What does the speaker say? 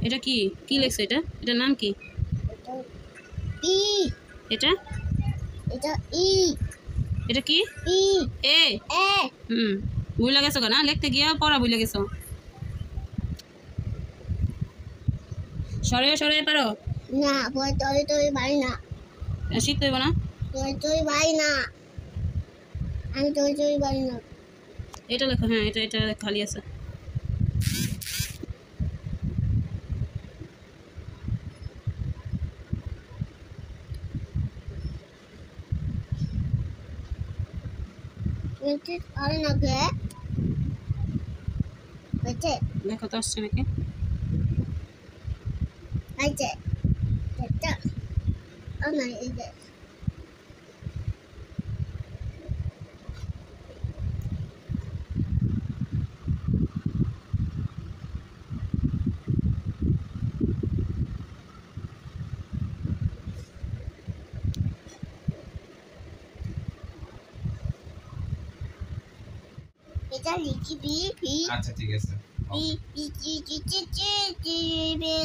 এটা কি কি লেখছো? এটার নাম কি? ই। এটা ই। এটা কি? ই। এ। এ। ভুলে গেছো না লিখতে গিয়ে, পড়া ভুলে গেছো। সরে পারো না, তুই পারি না। শিখতে হইব না। তুই পারি না, আমি তুই পারি না। এটা লেখো। হ্যাঁ, এটা খালি আছে। আরে না কে বেঁচে দেখো তো আসছে নাকি। আছে এটা না এই যে এটা লিখি বি বি। আচ্ছা ঠিক আছে। বি বি জি জি জি জি বি